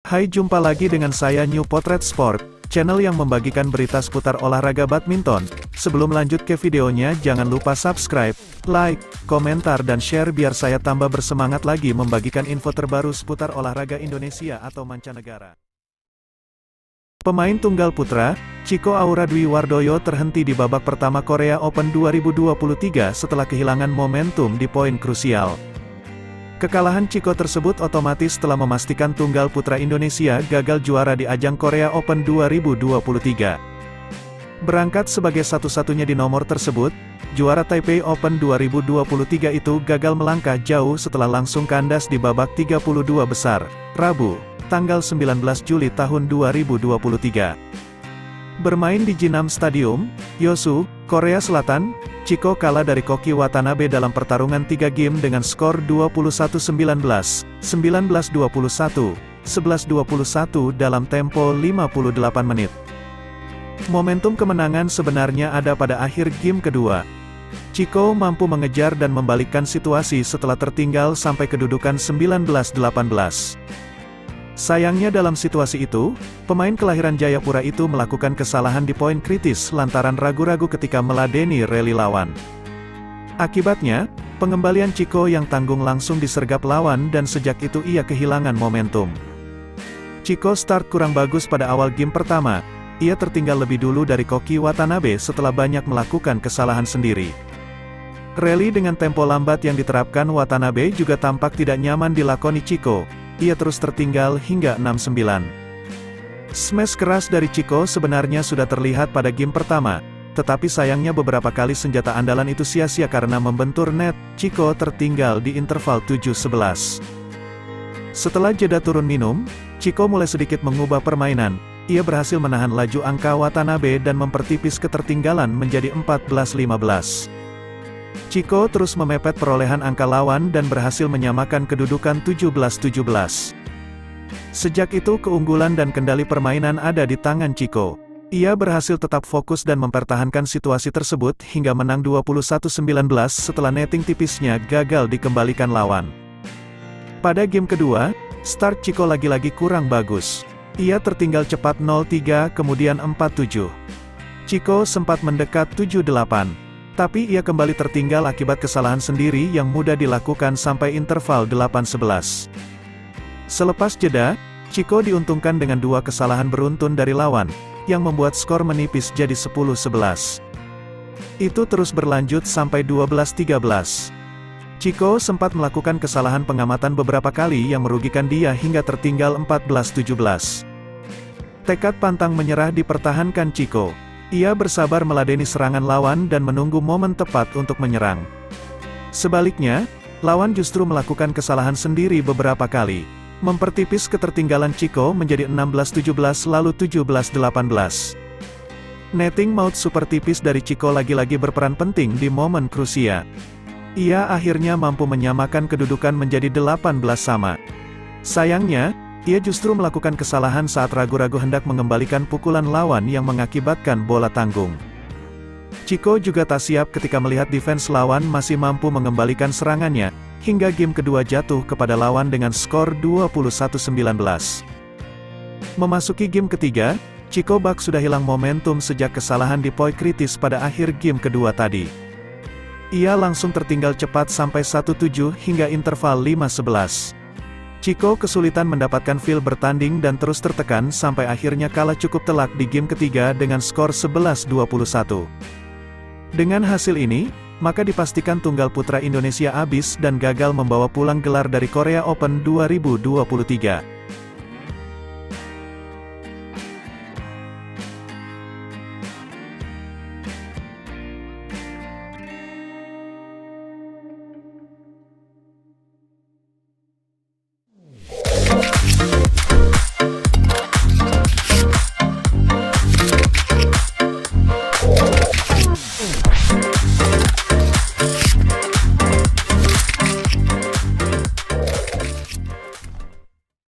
Hai, jumpa lagi dengan saya New Potret Sport, channel yang membagikan berita seputar olahraga badminton. Sebelum lanjut ke videonya, jangan lupa subscribe, like, komentar dan share biar saya tambah bersemangat lagi membagikan info terbaru seputar olahraga Indonesia atau mancanegara. Pemain tunggal putra, Chico Aura Dwi Wardoyo terhenti di babak pertama Korea Open 2023 setelah kehilangan momentum di poin krusial. Kekalahan Chico tersebut otomatis telah memastikan tunggal putra Indonesia gagal juara di ajang Korea Open 2023. Berangkat sebagai satu-satunya di nomor tersebut, juara Taipei Open 2023 itu gagal melangkah jauh setelah langsung kandas di babak 32 besar, Rabu, tanggal 19 Juli tahun 2023. Bermain di Jinnam Stadium, Yosu, Korea Selatan, Chico kalah dari Koki Watanabe dalam pertarungan 3 game dengan skor 21-19, 19-21, 11-21 dalam tempo 58 menit. Momentum kemenangan sebenarnya ada pada akhir game kedua. Chico mampu mengejar dan membalikkan situasi setelah tertinggal sampai kedudukan 19-18. Sayangnya dalam situasi itu, pemain kelahiran Jayapura itu melakukan kesalahan di poin kritis lantaran ragu-ragu ketika meladeni rally lawan. Akibatnya, pengembalian Chico yang tanggung langsung disergap lawan dan sejak itu ia kehilangan momentum. Chico start kurang bagus pada awal game pertama, ia tertinggal lebih dulu dari Koki Watanabe setelah banyak melakukan kesalahan sendiri. Rally dengan tempo lambat yang diterapkan Watanabe juga tampak tidak nyaman dilakoni Chico. Ia terus tertinggal hingga 6-9. Smash keras dari Chico sebenarnya sudah terlihat pada game pertama, tetapi sayangnya beberapa kali senjata andalan itu sia-sia karena membentur net. Chico tertinggal di interval 7-11. Setelah jeda turun minum, Chico mulai sedikit mengubah permainan. Ia berhasil menahan laju angka Watanabe dan mempertipis ketertinggalan menjadi 14-15. Chico terus memepet perolehan angka lawan dan berhasil menyamakan kedudukan 17-17. Sejak itu keunggulan dan kendali permainan ada di tangan Chico. Ia berhasil tetap fokus dan mempertahankan situasi tersebut hingga menang 21-19 setelah netting tipisnya gagal dikembalikan lawan. Pada game kedua, start Chico lagi-lagi kurang bagus. Ia tertinggal cepat 0-3 kemudian 4-7. Chico sempat mendekat 7-8. Tapi ia kembali tertinggal akibat kesalahan sendiri yang mudah dilakukan sampai interval 8-11. Selepas jeda, Chico diuntungkan dengan 2 kesalahan beruntun dari lawan, yang membuat skor menipis jadi 10-11. Itu terus berlanjut sampai 12-13. Chico sempat melakukan kesalahan pengamatan beberapa kali yang merugikan dia hingga tertinggal 14-17. Tekad pantang menyerah dipertahankan Chico. Ia bersabar meladeni serangan lawan dan menunggu momen tepat untuk menyerang. Sebaliknya, lawan justru melakukan kesalahan sendiri beberapa kali, mempertipis ketertinggalan Chico menjadi 16-17 lalu 17-18. Netting maut super tipis dari Chico lagi-lagi berperan penting di momen krusial. Ia akhirnya mampu menyamakan kedudukan menjadi 18 sama. Sayangnya, ia justru melakukan kesalahan saat ragu-ragu hendak mengembalikan pukulan lawan yang mengakibatkan bola tanggung. Chico juga tak siap ketika melihat defense lawan masih mampu mengembalikan serangannya, hingga game kedua jatuh kepada lawan dengan skor 21-19. Memasuki game ketiga, Chico bak sudah hilang momentum sejak kesalahan di poin kritis pada akhir game kedua tadi. Ia langsung tertinggal cepat sampai 1-7 hingga interval 5-11. Chico kesulitan mendapatkan feel bertanding dan terus tertekan sampai akhirnya kalah cukup telak di game ketiga dengan skor 11-21. Dengan hasil ini, maka dipastikan tunggal putra Indonesia habis dan gagal membawa pulang gelar dari Korea Open 2023.